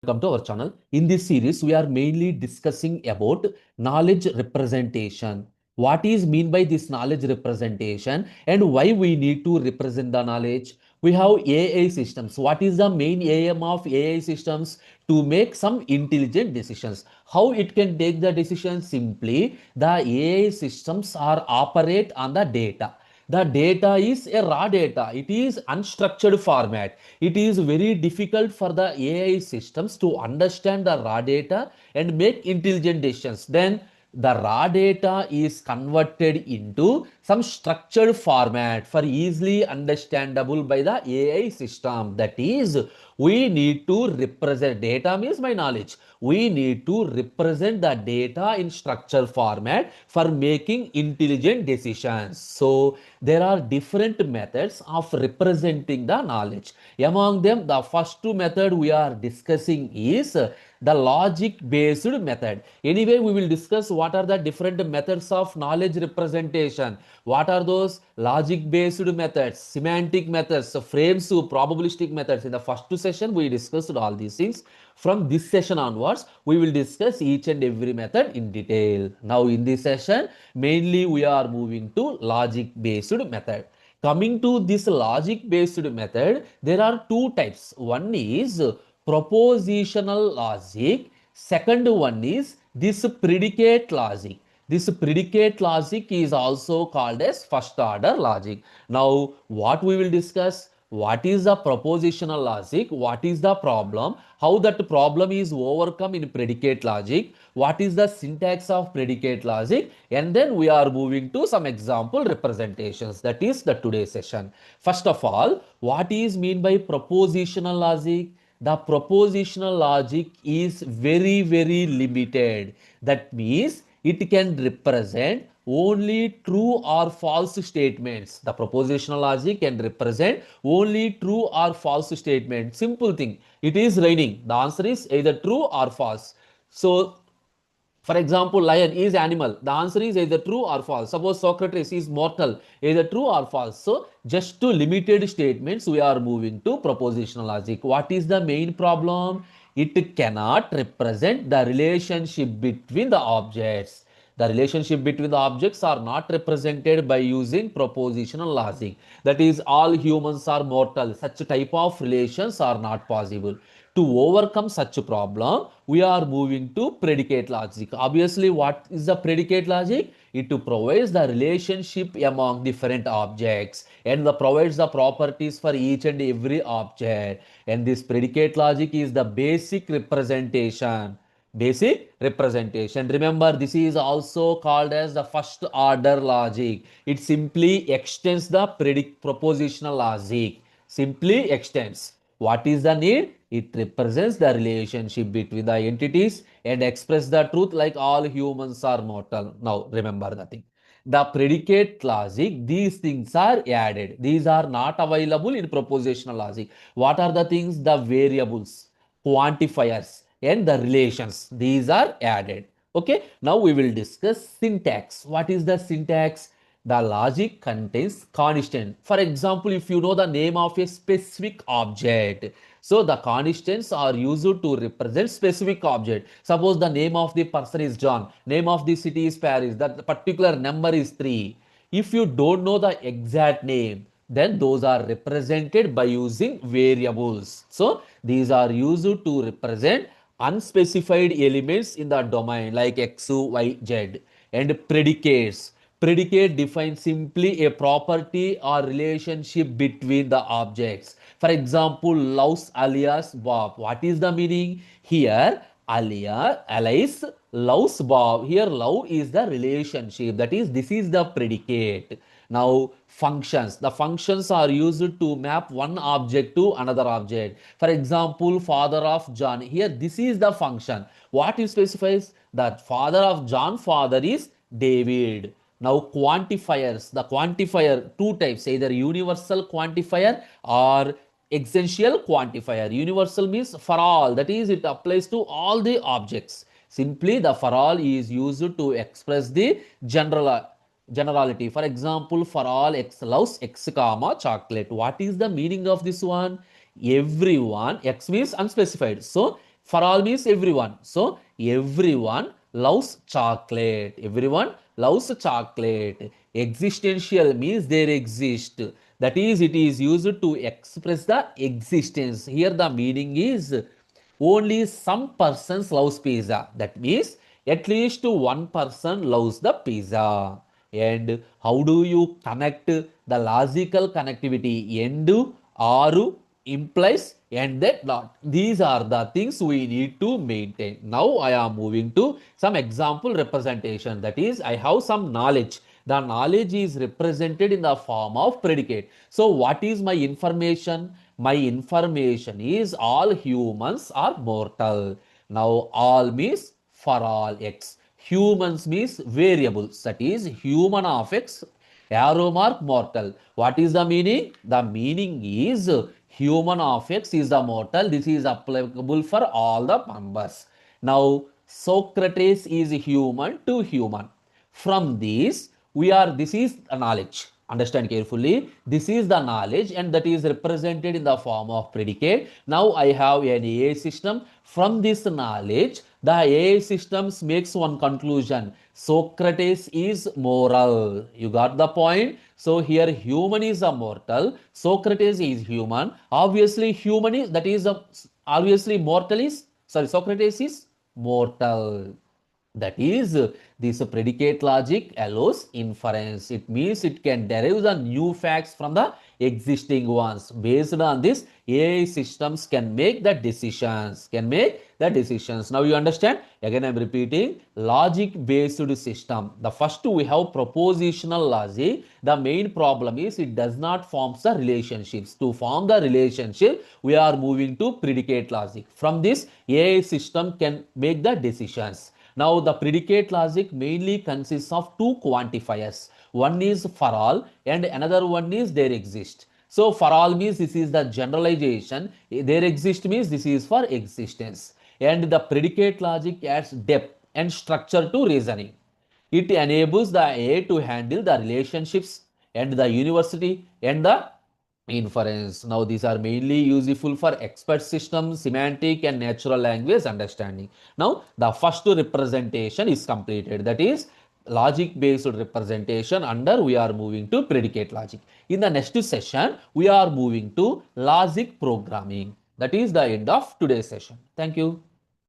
welcome to our channel. In this series, we are mainly discussing about knowledge representation. What is mean by this knowledge representation and why we need to represent the knowledge? We have AI systems. What is the main aim of AI systems? To make some intelligent decisions. How it can take the decision? Simply, the AI systems are operate on the data. The data is a raw data. It is unstructured format. It is very difficult for the AI systems to understand the raw data and make intelligent decisions. Then the raw data is converted into some structured format for easily understandable by the AI system. That is, we need to represent data means my knowledge. We need to represent the data in structured format for making intelligent decisions. So there are different methods of representing the knowledge. Among them, the first method we are discussing is the logic based method. Anyway, we will discuss what are the different methods of knowledge representation. What are those logic based methods, semantic methods, frames, probabilistic methods. In the first session, we discussed all these things. From this session onwards, we will discuss each and every method in detail. Now, in this session, mainly we are moving to logic based method. Coming to this logic based method, there are two types. One is propositional logic. Second one is this predicate logic. This predicate logic is also called as first order logic. Now, what we will discuss? What is the propositional logic? What is the problem? How that problem is overcome in predicate logic? What is the syntax of predicate logic? And then we are moving to some example representations. That is the today's session. First of all, what is mean by propositional logic? The propositional logic is very limited. That means it can represent only true or false statements. The propositional logic can represent only true or false statements. Simple thing. It is raining. The answer is either true or false. So, for example, lion is animal. The answer is either true or false. Suppose Socrates is mortal. Either true or false. So, just to limited statements, we are moving to propositional logic. What is the main problem? It cannot represent the relationship between the objects. The relationship between the objects are not represented by using propositional logic. That is, all humans are mortal. Such type of relations are not possible. To overcome such a problem, we are moving to predicate logic. Obviously, what is the predicate logic? It provides the relationship among different objects and provides the properties for each and every object. And this predicate logic is the basic representation. Basic representation. Remember, this is also called as the first order logic. It simply extends the propositional logic. Simply extends. What is the need? It represents the relationship between the entities and express the truth like all humans are mortal. Now, remember the thing. The predicate logic, these things are added. These are not available in propositional logic. What are the things? The variables, quantifiers, and the relations. These are added. Okay. Now, we will discuss syntax. What is the syntax? The logic contains constant. For example, if you know the name of a specific object, so the constants are used to represent specific object. Suppose the name of the person is John, name of the city is Paris, that particular number is 3. If you don't know the exact name, then those are represented by using variables. So these are used to represent unspecified elements in the domain like x, y, z. And predicates. Predicate defines simply a property or relationship between the objects. For example, loves alias Bob. What is the meaning? Here, Alice loves Bob. Here, love is the relationship. That is, this is the predicate. Now, functions. The functions are used to map one object to another object. For example, father of John. Here, this is the function. What it specifies? That father of John, father is David. Now, quantifiers. The quantifier, two types, either universal quantifier or existential quantifier. Universal means for all. That is, it applies to all the objects. Simply, the for all is used to express the generality. For example, for all x loves x comma chocolate. What is the meaning of this one? Everyone, x means unspecified. So, For all means everyone. So everyone loves chocolate. Everyone loves chocolate. Existential means there exist. That is, it is used to express the existence. Here the meaning is only some persons loves pizza. That means at least one person loves the pizza. And how do you connect the logical connectivity? And or implies and that not. These are the things we need to maintain. Now I am moving to some example representation. That is, I have some knowledge. The knowledge is represented in the form of predicate. So what is my information? My information is all humans are mortal. Now all means for all x. Humans means variables. That is human of x. Arrow mark mortal. What is the meaning? The meaning is human of x is the mortal. This is applicable for all the numbers. Now Socrates is human to human. From this, this is a knowledge. Understand carefully. This is the knowledge and that is represented in the form of predicate. Now I have an AI system. From this knowledge, the AI systems makes one conclusion. Socrates is moral. You got the point? So here human is a mortal. Socrates is human. Obviously human is, that is a, obviously mortal is, sorry, Socrates is mortal. That is, this predicate logic allows inference. It means it can derive the new facts from the existing ones. Based on this, AI systems can make the decisions. Can make the decisions. Now you understand? Again, I'm repeating. Logic-based system. The first we have propositional logic. The main problem is it does not form the relationships. To form the relationship, we are moving to predicate logic. From this, AI system can make the decisions. Now, the predicate logic mainly consists of two quantifiers. One is for all and another one is there exist. So, for all means this is the generalization. There exist means this is for existence. And the predicate logic adds depth and structure to reasoning. It enables the AI to handle the relationships and the university and the inference. Now, these are mainly useful for expert systems, semantic, and natural language understanding. Now, the first representation is completed. That is logic based representation. Under we are moving to predicate logic. In the next session, we are moving to logic programming. That is the end of today's session. Thank you.